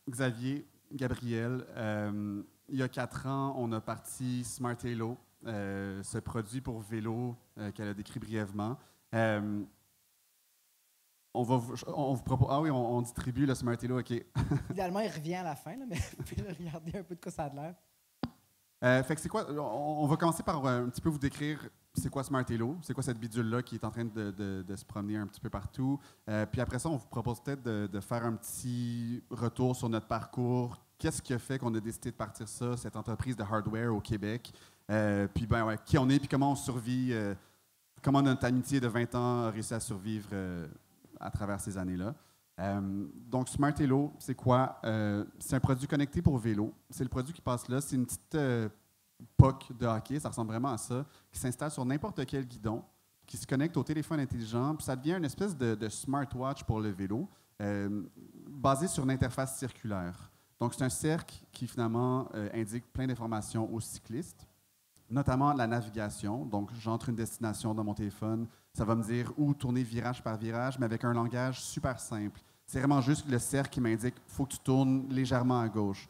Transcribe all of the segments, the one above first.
Xavier, Gabriel. Il y a 4 ans, on a parti Smart Halo, ce produit pour vélo qu'elle a décrit brièvement. On vous propose. Ah oui, on distribue le Smart Halo, OK. Idéalement, il revient à la fin, là, mais vous pouvez regarder un peu de quoi ça a l'air. Fait que c'est quoi? On va commencer par un petit peu vous décrire c'est quoi Smart Halo, c'est quoi cette bidule-là qui est en train de se promener un petit peu partout. Puis après ça, on vous propose peut-être de faire un petit retour sur notre parcours. Qu'est-ce qui a fait qu'on a décidé de partir ça, cette entreprise de hardware au Québec? Puis qui on est, puis comment on survit, comment notre amitié de 20 ans a réussi à survivre à travers ces années-là. Donc, Smart Halo, c'est quoi? C'est un produit connecté pour vélo. C'est le produit qui passe là. C'est une petite POC de hockey, ça ressemble vraiment à ça, qui s'installe sur n'importe quel guidon, qui se connecte au téléphone intelligent, puis ça devient une espèce de smartwatch pour le vélo, basé sur une interface circulaire. Donc, c'est un cercle qui, finalement, indique plein d'informations aux cyclistes, notamment la navigation. Donc, j'entre une destination dans mon téléphone, ça va me dire où tourner virage par virage, mais avec un langage super simple. C'est vraiment juste le cercle qui m'indique qu'il faut que tu tournes légèrement à gauche.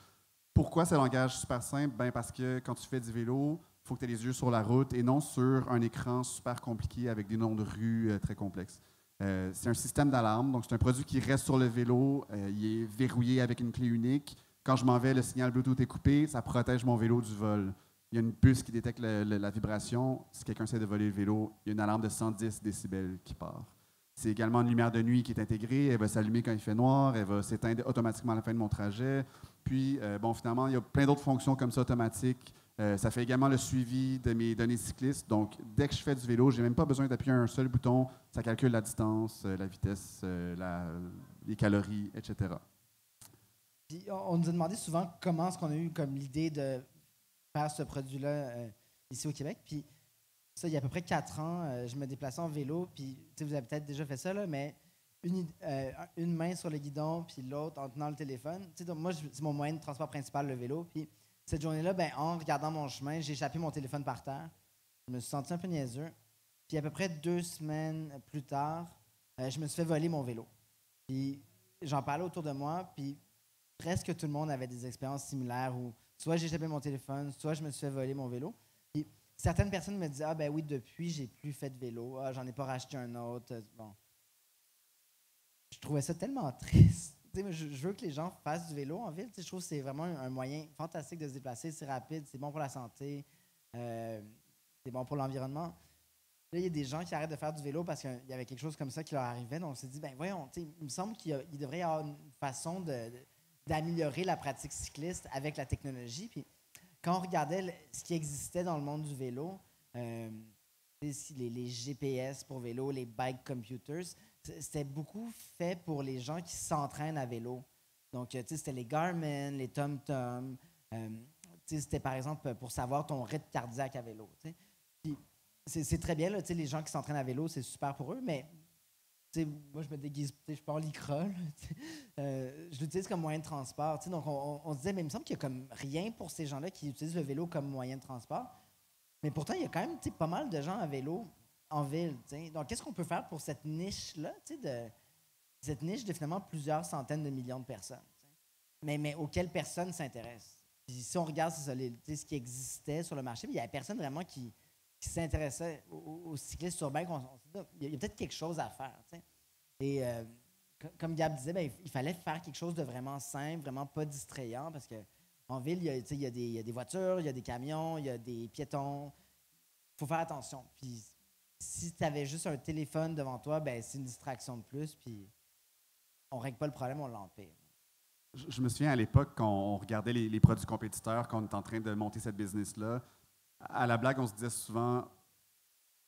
Pourquoi ce langage super simple? Ben parce que quand tu fais du vélo, il faut que tu aies les yeux sur la route et non sur un écran super compliqué avec des noms de rues très complexes. C'est un système d'alarme, donc c'est un produit qui reste sur le vélo, il est verrouillé avec une clé unique. Quand je m'en vais, le signal Bluetooth est coupé, ça protège mon vélo du vol. Il y a une puce qui détecte la vibration. Si quelqu'un essaie de voler le vélo, il y a une alarme de 110 décibels qui part. C'est également une lumière de nuit qui est intégrée. Elle va s'allumer quand il fait noir. Elle va s'éteindre automatiquement à la fin de mon trajet. Puis, finalement, il y a plein d'autres fonctions comme ça automatiques. Ça fait également le suivi de mes données cyclistes. Donc, dès que je fais du vélo, je n'ai même pas besoin d'appuyer un seul bouton. Ça calcule la distance, la vitesse, les calories, etc. Puis on nous a demandé souvent comment est-ce qu'on a eu comme l'idée de faire ce produit-là ici au Québec. Puis ça, il y a à peu près 4 ans, je me déplaçais en vélo. Puis vous avez peut-être déjà fait ça, là, mais une main sur le guidon, puis l'autre en tenant le téléphone. Donc moi, c'est mon moyen de transport principal, le vélo. Puis cette journée-là, en regardant mon chemin, j'ai échappé mon téléphone par terre. Je me suis senti un peu niaiseux. Puis à peu près 2 semaines plus tard, je me suis fait voler mon vélo. Puis j'en parlais autour de moi, puis presque tout le monde avait des expériences similaires où soit j'ai échappé mon téléphone, soit je me suis fait voler mon vélo. Puis certaines personnes me disaient « Ah ben oui, depuis, j'ai plus fait de vélo. Ah, j'en ai pas racheté un autre. » Bon. Je trouvais ça tellement triste. Je veux que les gens fassent du vélo en ville. Je trouve que c'est vraiment un moyen fantastique de se déplacer. C'est rapide, c'est bon pour la santé, c'est bon pour l'environnement. Là, il y a des gens qui arrêtent de faire du vélo parce qu'il y avait quelque chose comme ça qui leur arrivait. Donc, on s'est dit, ben voyons, il me semble qu'il devrait y avoir une façon d'améliorer la pratique cycliste avec la technologie. Puis, quand on regardait ce qui existait dans le monde du vélo, les GPS pour vélo, les bike computers, c'était beaucoup fait pour les gens qui s'entraînent à vélo. Donc, c'était les Garmin, les TomTom. C'était, par exemple, pour savoir ton rythme cardiaque à vélo. Puis, c'est très bien, là, les gens qui s'entraînent à vélo, c'est super pour eux, mais moi, je me déguise, je pars l'ICRA, je l'utilise comme moyen de transport. Donc, on se disait, mais il me semble qu'il y a comme rien pour ces gens-là qui utilisent le vélo comme moyen de transport. Mais pourtant, il y a quand même pas mal de gens à vélo en ville. Donc, qu'est-ce qu'on peut faire pour cette niche-là, cette niche de finalement plusieurs centaines de millions de personnes, mais auxquelles personne ne s'intéresse? Puis, si on regarde ce qui existait sur le marché, il n'y avait personne vraiment qui s'intéressait aux cyclistes urbains. Il y a peut-être quelque chose à faire. Et comme Gab disait, il fallait faire quelque chose de vraiment simple, vraiment pas distrayant, parce qu'en ville, il y a des voitures, il y a des camions, il y a des piétons. Il faut faire attention. Puis si tu avais juste un téléphone devant toi, c'est une distraction de plus, puis on ne règle pas le problème, on l'empire. Je me souviens à l'époque, quand on regardait les produits compétiteurs, quand on était en train de monter cette business-là, à la blague, on se disait souvent,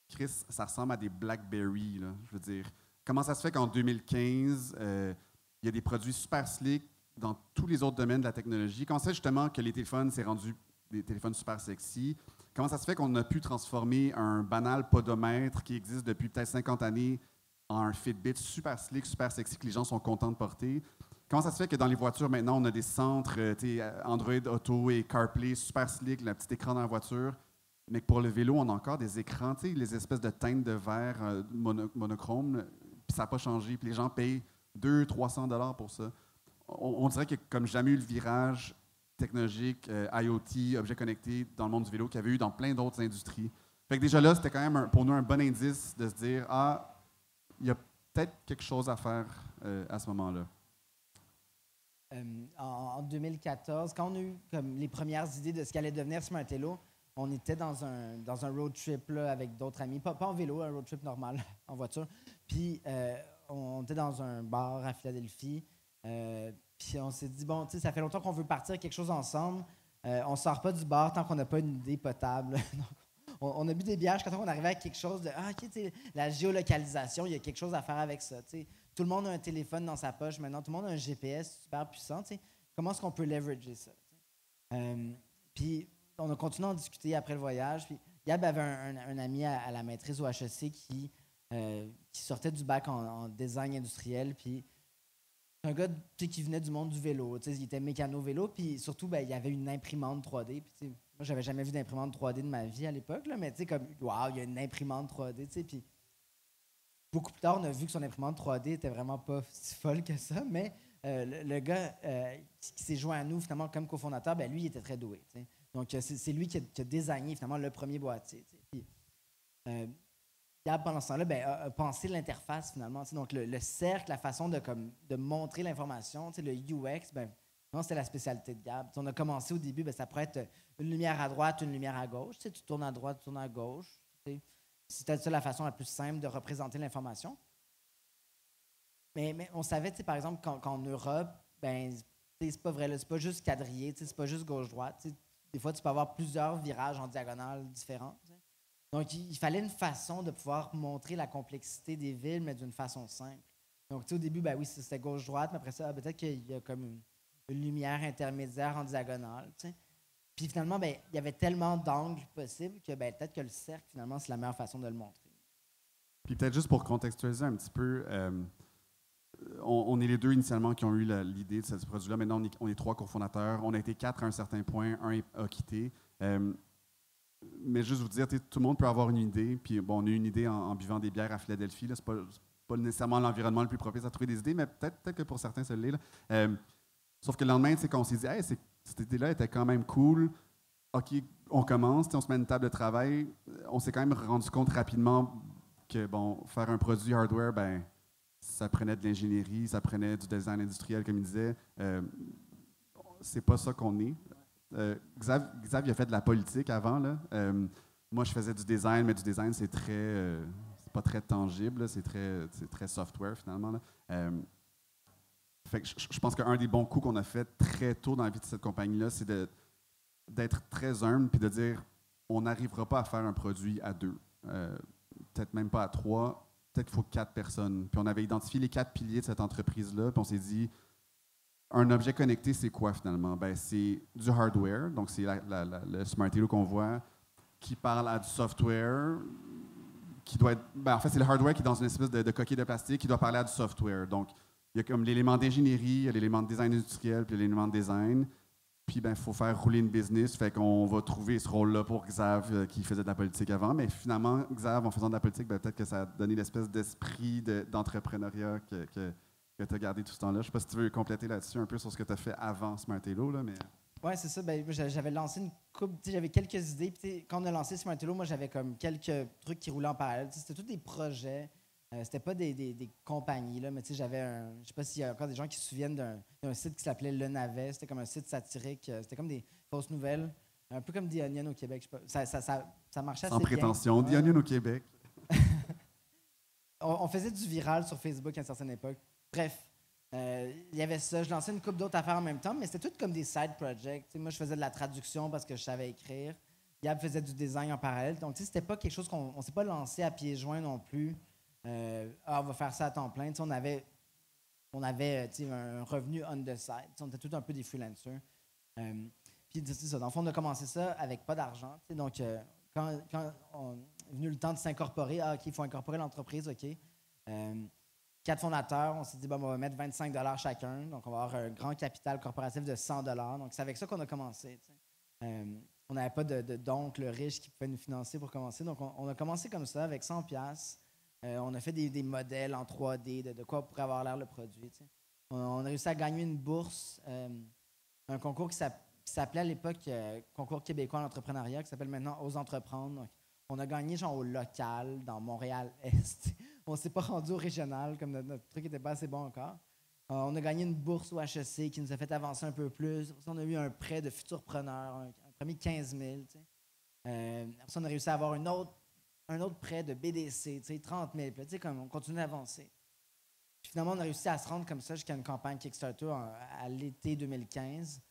Chris, ça ressemble à des BlackBerry, là. Je veux dire, comment ça se fait qu'en 2015, il y a des produits super slick dans tous les autres domaines de la technologie? Comment ça fait justement que les téléphones, c'est rendu des téléphones super sexy? Comment ça se fait qu'on a pu transformer un banal podomètre qui existe depuis peut-être 50 années en un Fitbit super slick, super sexy que les gens sont contents de porter? Comment ça se fait que dans les voitures, maintenant, on a des centres Android Auto et CarPlay super slick, le petit écran dans la voiture, mais que pour le vélo, on a encore des écrans, les espèces de teintes de verre monochrome, puis ça n'a pas changé, puis les gens payent 200-300 $ pour ça. on dirait qu'il y a comme jamais eu le virage technologique, IoT, objets connectés dans le monde du vélo qu'il y avait eu dans plein d'autres industries. Fait que déjà là, c'était quand même pour nous un bon indice de se dire, ah, il y a peut-être quelque chose à faire à ce moment-là. En 2014, quand on a eu comme les premières idées de ce qu'allait devenir Smartello, on était dans un road trip là, avec d'autres amis, pas en vélo, un road trip normal, en voiture. Puis on était dans un bar à Philadelphie. Puis on s'est dit, bon, tu sais, ça fait longtemps qu'on veut partir quelque chose ensemble. On sort pas du bar tant qu'on n'a pas une idée potable. Donc, on a bu des bières quand on arrivait à quelque chose de, ah, OK, tu sais, la géolocalisation, il y a quelque chose à faire avec ça. Tu sais. Tout le monde a un téléphone dans sa poche maintenant, tout le monde a un GPS super puissant. Tu sais. Comment est-ce qu'on peut leverager ça? Puis on a continué à en discuter après le voyage. Puis Gab avait un ami à la maîtrise au HEC qui sortait du bac en design industriel. Puis un gars qui venait du monde du vélo. Il était mécano-vélo, puis surtout, ben, il y avait une imprimante 3D. Puis, moi, j'avais jamais vu d'imprimante 3D de ma vie à l'époque, là, mais comme, waouh, il y a une imprimante 3D. Puis beaucoup plus tard, on a vu que son imprimante 3D était vraiment pas si folle que ça, mais le gars qui s'est joint à nous, finalement, comme cofondateur, ben, lui, il était très doué. T'sais. Donc, c'est lui qui a designé, finalement, le premier boîtier. Puis, Gab, pendant ce temps-là, a pensé l'interface, finalement. Donc, le cercle, la façon de montrer l'information, le UX, non, c'était la spécialité de Gab. On a commencé au début, ça pourrait être une lumière à droite, une lumière à gauche. Tu tournes à droite, tu tournes à gauche. C'était ça la façon la plus simple de représenter l'information. Mais on savait, par exemple, qu'en Europe, c'est pas vrai, c'est pas juste quadrillé, c'est pas juste gauche-droite. Des fois, tu peux avoir plusieurs virages en diagonale différents. Donc, il fallait une façon de pouvoir montrer la complexité des villes, mais d'une façon simple. Donc, au début, oui, c'était gauche-droite, mais après ça, peut-être qu'il y a comme une lumière intermédiaire en diagonale. T'sais. Puis finalement, il y avait tellement d'angles possibles que peut-être que le cercle, finalement, c'est la meilleure façon de le montrer. Puis peut-être juste pour contextualiser un petit peu, on est les deux initialement qui ont eu l'idée de ce produit-là. Maintenant, on est 3 cofondateurs. On a été 4 à un certain point. Un a quitté. Mais juste vous dire, tout le monde peut avoir une idée. Puis bon, on a eu une idée en buvant des bières à Philadelphie. Ce n'est pas nécessairement l'environnement le plus propice à trouver des idées, mais peut-être que pour certains, ça l'est. Sauf que le lendemain, quand on s'est dit, hey, cette idée-là était quand même cool. OK, on commence, on se met une table de travail. On s'est quand même rendu compte rapidement que bon, faire un produit hardware, ça prenait de l'ingénierie, ça prenait du design industriel, comme il disait. C'est pas ça qu'on est. Xav, il a fait de la politique avant. Là. Moi, je faisais du design, mais du design, c'est pas très tangible. C'est très software, finalement. Là. Fait que je pense qu'un des bons coups qu'on a fait très tôt dans la vie de cette compagnie-là, c'est d'être très humble puis de dire on n'arrivera pas à faire un produit à 2. Peut-être même pas à 3. Peut-être qu'il faut 4 personnes. Puis on avait identifié les 4 piliers de cette entreprise-là, puis on s'est dit un objet connecté, c'est quoi finalement? C'est du hardware, donc c'est le Smartello qu'on voit, qui parle à du software, qui doit être. En fait, c'est le hardware qui est dans une espèce de coquille de plastique qui doit parler à du software. Donc, il y a comme l'élément d'ingénierie, il y a l'élément de design industriel, puis l'élément de design. Puis, il faut faire rouler une business. Fait qu'on va trouver ce rôle-là pour Xav, qui faisait de la politique avant. Mais finalement, Xav, en faisant de la politique, peut-être que ça a donné l'espèce d'esprit d'entrepreneuriat que tu as gardé tout ce temps-là. Je ne sais pas si tu veux compléter là-dessus un peu sur ce que tu as fait avant Smartello, là, mais... Oui, c'est ça. J'avais lancé une couple, j'avais quelques idées. Puis, quand on a lancé Smartello, moi, j'avais comme quelques trucs qui roulaient en parallèle. C'était tous des projets. C'était pas des compagnies, là, mais j'avais je sais pas s'il y a encore des gens qui se souviennent d'un site qui s'appelait Le Navet. C'était comme un site satirique. C'était comme des fausses nouvelles. Un peu comme The Onion au Québec. Je sais pas. Ça marchait assez bien. Sans prétention, The Onion au Québec. on faisait du viral sur Facebook à une certaine époque. Bref, il y avait ça. Je lançais une couple d'autres affaires en même temps, mais c'était tout comme des side projects. Moi, je faisais de la traduction parce que je savais écrire. Gab faisait du design en parallèle. Donc, c'était pas quelque chose qu'on ne s'est pas lancé à pieds joints non plus. On va faire ça à temps plein. On avait un revenu on the side. On était tous un peu des freelancers. Puis, c'est ça. Dans le fond, on a commencé ça avec pas d'argent. Donc, quand est venu le temps de s'incorporer, OK, il faut incorporer l'entreprise, OK. 4 fondateurs, on s'est dit, on va mettre 25 $ chacun. Donc, on va avoir un grand capital corporatif de 100 $. Donc, c'est avec ça qu'on a commencé. On n'avait pas d'oncle riche qui pouvait nous financer pour commencer. Donc, on a commencé comme ça, avec 100 $. On a fait des modèles en 3D de quoi pourrait avoir l'air le produit. On a réussi à gagner une bourse, un concours qui s'appelait à l'époque Concours québécois en entrepreneuriat, qui s'appelle maintenant Ose entreprendre. Donc, on a gagné genre au local, dans Montréal-Est. On ne s'est pas rendu au régional, comme notre truc n'était pas assez bon encore. On a gagné une bourse au HEC qui nous a fait avancer un peu plus. On a eu un prêt de futurpreneur, un premier 15 000. On a réussi à avoir un autre prêt de BDC, 30 000. Puis, comme on continue d'avancer. Puis finalement, on a réussi à se rendre comme ça jusqu'à une campagne Kickstarter à l'été 2015.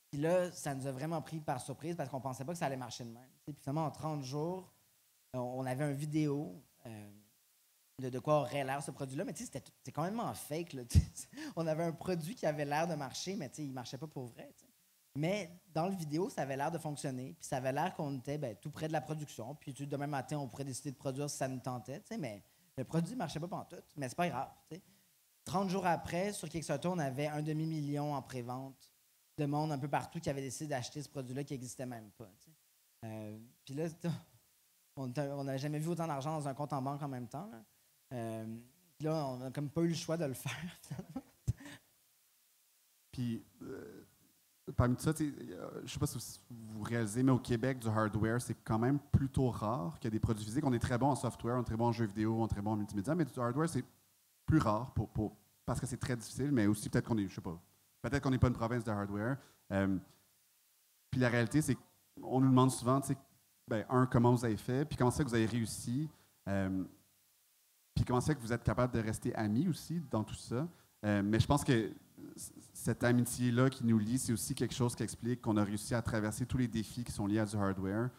Puis là, ça nous a vraiment pris par surprise parce qu'on ne pensait pas que ça allait marcher de même. Puis finalement, en 30 jours, on avait une vidéo de quoi aurait l'air ce produit-là, mais c'était quand même fake. Là, on avait un produit qui avait l'air de marcher, mais il ne marchait pas pour vrai. T'sais. Mais dans le vidéo, ça avait l'air de fonctionner, puis ça avait l'air qu'on était tout près de la production, puis demain matin, on pourrait décider de produire si ça nous tentait, mais le produit ne marchait pas pantoute, mais c'est pas grave. 30 jours après, sur Kickstarter, on avait 1,5 million en pré-vente de monde un peu partout qui avait décidé d'acheter ce produit-là qui n'existait même pas. Puis là, on n'avait jamais vu autant d'argent dans un compte en banque en même temps. Puis là, on n'a comme pas eu le choix de le faire. Puis, parmi tout ça, je ne sais pas si vous réalisez, mais au Québec, du hardware, c'est quand même plutôt rare qu'il y ait des produits physiques. On est très bon en software, on est très bon en jeux vidéo, on est très bon en multimédia, mais du hardware, c'est plus rare parce que c'est très difficile, mais aussi peut-être qu'on est, je sais pas, peut-être qu'on n'est pas une province de hardware. Puis la réalité, c'est qu'on nous demande souvent, comment vous avez fait, puis comment ça que vous avez réussi, puis comment ça que vous êtes capable de rester amis aussi dans tout ça. Mais je pense que cette amitié-là qui nous lie, c'est aussi quelque chose qui explique qu'on a réussi à traverser tous les défis qui sont liés à du hardware.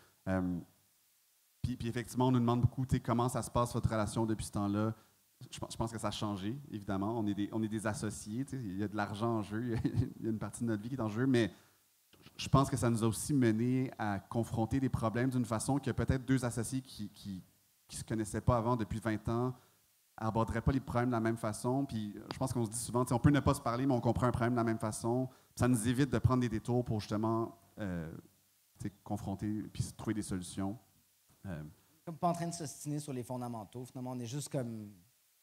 Puis effectivement, on nous demande beaucoup comment ça se passe, votre relation depuis ce temps-là. Je pense que ça a changé, évidemment. On est des associés. Il y a de l'argent en jeu. Il y a une partie de notre vie qui est en jeu. Mais je pense que ça nous a aussi mené à confronter des problèmes d'une façon que peut-être deux associés qui ne se connaissaient pas avant depuis 20 ans n'aborderaient pas les problèmes de la même façon. Puis je pense qu'on se dit souvent, on peut ne pas se parler, mais on comprend un problème de la même façon. Puis ça nous évite de prendre des détours pour justement confronter puis trouver des solutions. Comme pas en train de s'ostiner sur les fondamentaux. Finalement, on est juste comme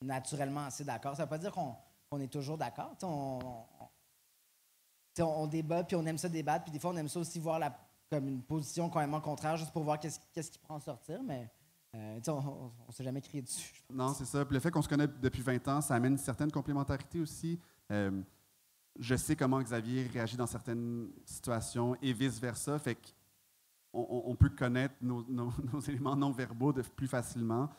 naturellement assez d'accord. Ça ne veut pas dire qu'on est toujours d'accord. On débat, puis on aime ça débattre, puis des fois, on aime ça aussi voir comme une position complètement contraire, juste pour voir qu'est-ce qui prend à sortir, mais on ne s'est jamais crié dessus. Non, c'est ça. Puis le fait qu'on se connaît depuis 20 ans, ça amène une certaine complémentarité aussi. Je sais comment Xavier réagit dans certaines situations et vice-versa, fait qu'on peut connaître nos éléments non-verbaux plus facilement.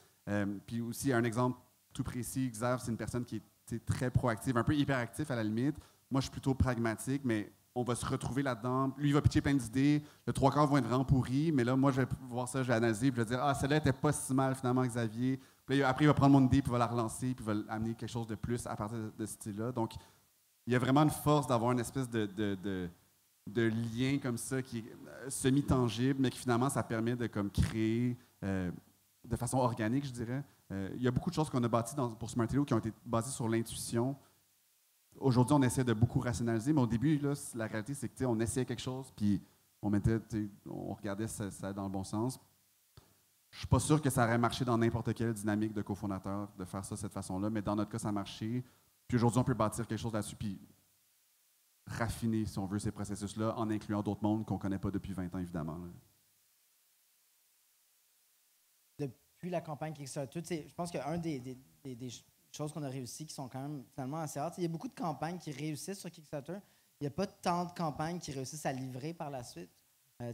Puis aussi, un exemple tout précis, Xav, c'est une personne qui est très proactive, un peu hyperactif à la limite. Moi, je suis plutôt pragmatique, mais on va se retrouver là-dedans. Lui, il va pitcher plein d'idées. Le trois quarts vont être vraiment pourris, mais là, moi, je vais voir ça, je vais analyser, puis je vais dire, ah, celle-là n'était pas si mal, finalement, Xavier. Puis là, après, il va prendre mon idée, puis il va la relancer, puis il va amener quelque chose de plus à partir de ce style-là. Donc, il y a vraiment une force d'avoir une espèce de lien comme ça qui est semi-tangible, mais qui finalement, ça permet de comme, créer de façon organique, je dirais. Il y a beaucoup de choses qu'on a bâties pour Smartelo qui ont été basées sur l'intuition. Aujourd'hui, on essaie de beaucoup rationaliser, mais au début, là, la réalité, c'est qu'on essayait quelque chose, puis on regardait si ça allait dans le bon sens. Je ne suis pas sûr que ça aurait marché dans n'importe quelle dynamique de cofondateur de faire ça de cette façon-là, mais dans notre cas, ça a marché. Puis aujourd'hui, on peut bâtir quelque chose là-dessus, puis raffiner, si on veut, ces processus-là, en incluant d'autres mondes qu'on ne connaît pas depuis 20 ans, évidemment. Là. Depuis la campagne Kickstarter, je pense qu'un des choses qu'on a réussi qui sont quand même finalement assez rares. Il y a beaucoup de campagnes qui réussissent sur Kickstarter. Il n'y a pas tant de campagnes qui réussissent à livrer par la suite.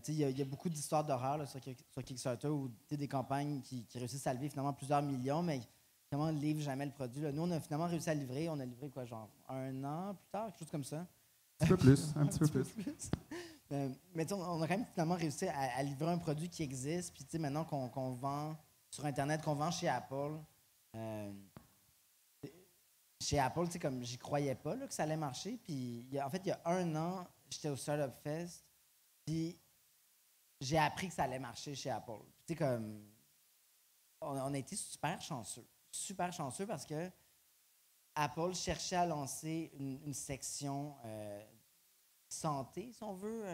Il y a beaucoup d'histoires d'horreur sur Kickstarter où des campagnes qui réussissent à lever finalement plusieurs millions, mais finalement ne livrent jamais le produit. Là. Nous, on a finalement réussi à livrer. On a livré quoi, genre 1 an plus tard, quelque chose comme ça. Un petit peu plus, un petit peu plus. Mais on a quand même finalement réussi à livrer un produit qui existe. Puis maintenant qu'on vend sur Internet, qu'on vend chez Apple. Chez Apple, comme j'y croyais pas là, que ça allait marcher. Puis en fait, il y a 1 an, j'étais au Startup Fest. Puis j'ai appris que ça allait marcher chez Apple. Puis comme on a été super chanceux parce que Apple cherchait à lancer une section santé, si on veut,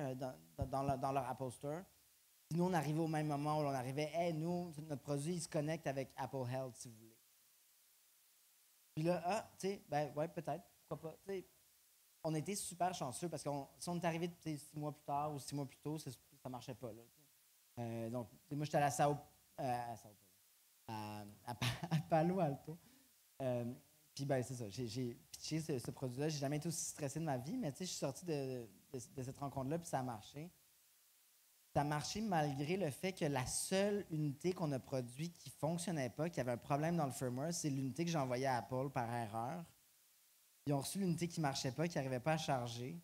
dans leur Apple Store. Puis nous, on arrivait au même moment où on arrivait, hey, nous, notre produit, il se connecte avec Apple Health, si vous voulez. Puis là, ouais, peut-être. pourquoi pas. T'sais, on a été super chanceux parce que si on est arrivé 6 mois plus tard ou 6 mois plus tôt, ça marchait pas. Là, donc, moi, j'étais à à Sao Paulo, à Palo Alto. Puis, ben, c'est ça. J'ai pitché ce produit-là. J'ai jamais été aussi stressé de ma vie, mais je suis sorti de cette rencontre-là, puis ça a marché. Ça a marché malgré le fait que la seule unité qu'on a produite qui ne fonctionnait pas, qui avait un problème dans le firmware, c'est l'unité que j'ai envoyée à Apple par erreur. Ils ont reçu l'unité qui ne marchait pas, qui n'arrivait pas à charger.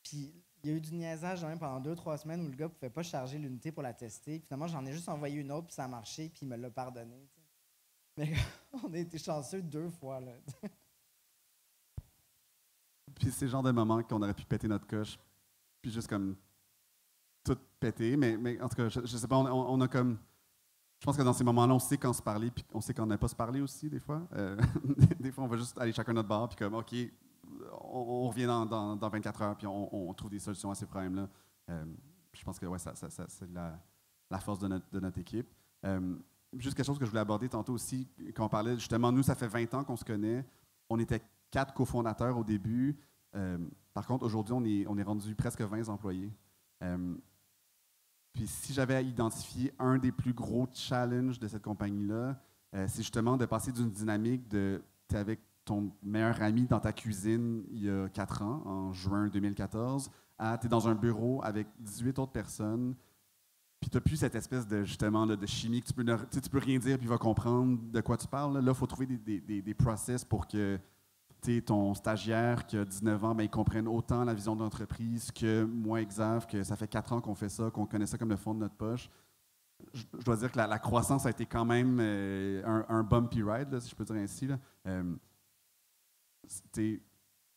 Puis, il y a eu du niaisage même pendant 2-3 semaines où le gars ne pouvait pas charger l'unité pour la tester. Finalement, j'en ai juste envoyé une autre, puis ça a marché, puis il me l'a pardonné. T'sais. Mais on a été chanceux 2 fois. Là. Puis c'est le genre de moment qu'on aurait pu péter notre coche, puis juste comme tout péter. Mais en tout cas, je sais pas, on a comme... Je pense que dans ces moments-là, on sait quand se parler, puis on sait quand ne pas se parler aussi, des fois. Des fois, on va juste aller chacun notre bord, puis comme, OK, on revient dans 24 heures, puis on trouve des solutions à ces problèmes-là. Je pense que ouais, c'est la force de notre équipe. Juste quelque chose que je voulais aborder tantôt aussi, quand on parlait, justement, nous, ça fait 20 ans qu'on se connaît. On était 4 cofondateurs au début. Par contre, aujourd'hui, on est rendu presque 20 employés. Puis si j'avais à identifier un des plus gros challenges de cette compagnie-là, c'est justement de passer d'une dynamique de t'es avec ton meilleur ami dans ta cuisine il y a 4 ans, en juin 2014, à t'es dans un bureau avec 18 autres personnes, puis tu n'as plus cette espèce de, justement, de chimie que tu peux rien dire puis il va comprendre de quoi tu parles. Là, il faut trouver des process pour que ton stagiaire qui a 19 ans, ben, il comprenne autant la vision de l'entreprise que moi, Xav, que ça fait 4 ans qu'on fait ça, qu'on connaît ça comme le fond de notre poche. Je dois dire que la croissance a été quand même un bumpy ride, là, si je peux dire ainsi. Là.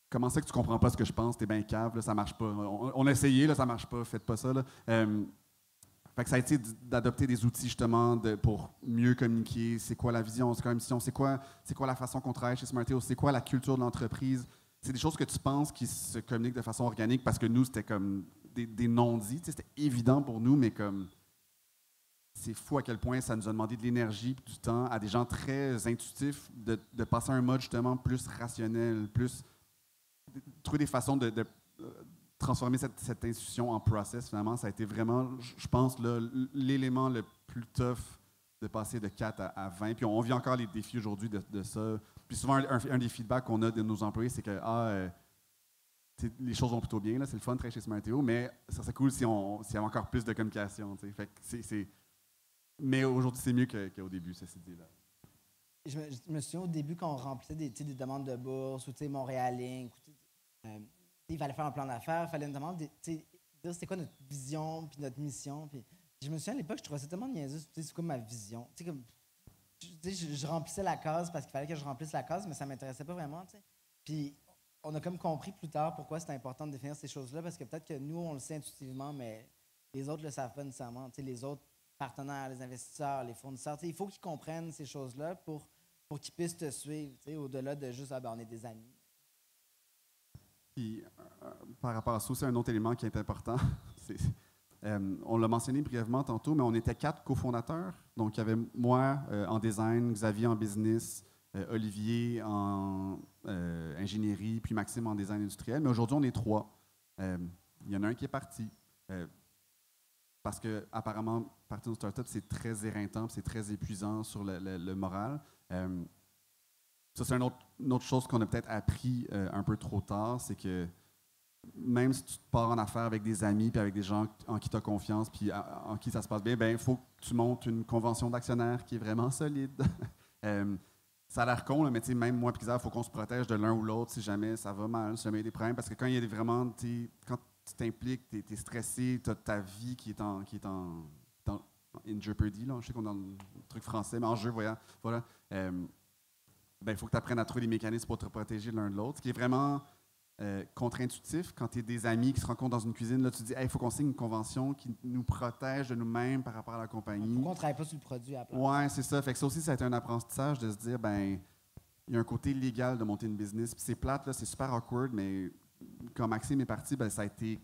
Comment ça que tu comprends pas ce que je pense? T'es bien cave, là, ça marche pas. On a essayé, là, ça marche pas, faites pas ça. Là. Fait que ça a été d'adopter des outils justement pour mieux communiquer. C'est quoi la vision, c'est quoi la mission, c'est quoi la façon qu'on travaille chez Smarteo, c'est quoi la culture de l'entreprise. C'est des choses que tu penses qui se communiquent de façon organique parce que nous, c'était comme des non-dits. C'était évident pour nous, mais comme c'est fou à quel point ça nous a demandé de l'énergie et du temps à des gens très intuitifs de passer à un mode justement plus rationnel, plus trouver des façons de transformer cette institution en process, finalement, ça a été vraiment, je pense, l'élément le plus tough de passer de 4 à 20. Puis on vit encore les défis aujourd'hui de ça. Puis souvent, un des feedbacks qu'on a de nos employés, c'est que les choses vont plutôt bien, là, c'est le fun de travailler chez Smarteo, mais ça serait cool s'il y avait encore plus de communication. Fait que mais aujourd'hui, c'est mieux qu'au début, ceci dit. Là. Je me souviens au début quand on remplissait des demandes de bourse ou Montréal Inc. Il fallait faire un plan d'affaires, il fallait notamment dire c'était quoi notre vision puis notre mission. Puis je me souviens à l'époque, je trouvais ça tellement niaiseux. C'est quoi ma vision? Comme, je remplissais la case parce qu'il fallait que je remplisse la case, mais ça ne m'intéressait pas vraiment. T'sais. Puis on a comme compris plus tard pourquoi c'était important de définir ces choses-là, parce que peut-être que nous, on le sait intuitivement, mais les autres ne le savent pas nécessairement. Les autres partenaires, les investisseurs, les fournisseurs, il faut qu'ils comprennent ces choses-là pour qu'ils puissent te suivre, au-delà de juste on est des amis. Puis, par rapport à ça, c'est un autre élément qui est important. On l'a mentionné brièvement tantôt, mais on était 4 cofondateurs. Donc, il y avait moi en design, Xavier en business, Olivier en ingénierie, puis Maxime en design industriel. Mais aujourd'hui, on est 3. Il y en a un qui est parti. Parce que apparemment, partir d'une startup, c'est très éreintant, c'est très épuisant sur le moral. Ça, c'est une autre chose qu'on a peut-être appris un peu trop tard, c'est que même si tu te pars en affaires avec des amis puis avec des gens en qui tu as confiance puis en qui ça se passe bien, il faut que tu montes une convention d'actionnaires qui est vraiment solide. Ça a l'air con, là, mais même moi et Xav, il faut qu'on se protège de l'un ou l'autre si jamais ça va mal, si jamais il y a des problèmes. Parce que quand il y a vraiment, quand tu t'impliques, tu es stressé, tu as ta vie qui est en in jeopardy, là. Je sais qu'on est dans le truc français, mais en jeu, voilà. Il faut que tu apprennes à trouver des mécanismes pour te protéger l'un de l'autre. Ce qui est vraiment contre-intuitif. Quand tu es des amis qui se rencontrent dans une cuisine, là, tu te dis il faut qu'on signe une convention qui nous protège de nous-mêmes par rapport à la compagnie. Pourquoi on ne travaille pas sur le produit à la place? Oui, c'est ça. Fait que ça aussi, ça a été un apprentissage de se dire il y a un côté légal de monter une business. Puis c'est plate, là, c'est super awkward, mais quand Maxime est parti, ça a été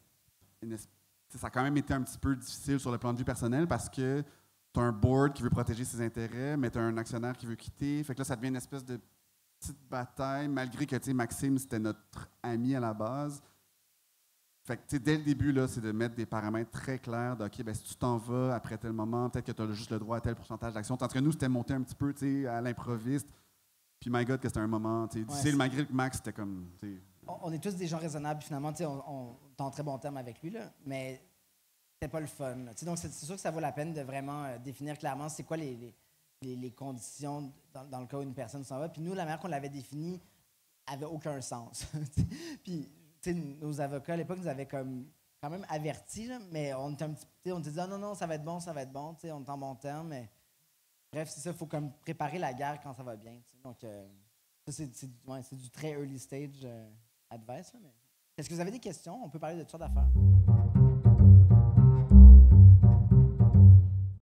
ça a quand même été un petit peu difficile sur le plan de vue personnel parce que tu as un board qui veut protéger ses intérêts, mais tu as un actionnaire qui veut quitter. Fait que là, ça devient une espèce de petite bataille, malgré que, tu sais, Maxime, c'était notre ami à la base. Fait que, tu sais, dès le début, là, c'est de mettre des paramètres très clairs de, OK, ben, si tu t'en vas après tel moment, peut-être que tu as juste le droit à tel pourcentage d'action. Tandis que nous, c'était monté un petit peu, tu sais, à l'improviste. Puis, my God, que c'était un moment, tu sais, difficile, malgré que Max, c'était comme, tu sais... On est tous des gens raisonnables, finalement, tu sais, on est en très bon terme avec lui, là, mais c'était pas le fun. Là, donc, c'est sûr que ça vaut la peine de vraiment définir clairement c'est quoi les conditions dans le cas où une personne s'en va. Puis nous, la manière qu'on l'avait définie avait aucun sens. Puis, tu sais, nos avocats, à l'époque, nous avaient comme quand même avertis, là, mais on était un petit peu, on disait ah, non, ça va être bon, tu sais, on est en bon terme, mais bref, c'est ça, il faut comme préparer la guerre quand ça va bien. Tu sais. Donc, ça, c'est du très early stage advice. Là, mais... Est-ce que vous avez des questions? On peut parler de toutes sortes d'affaires.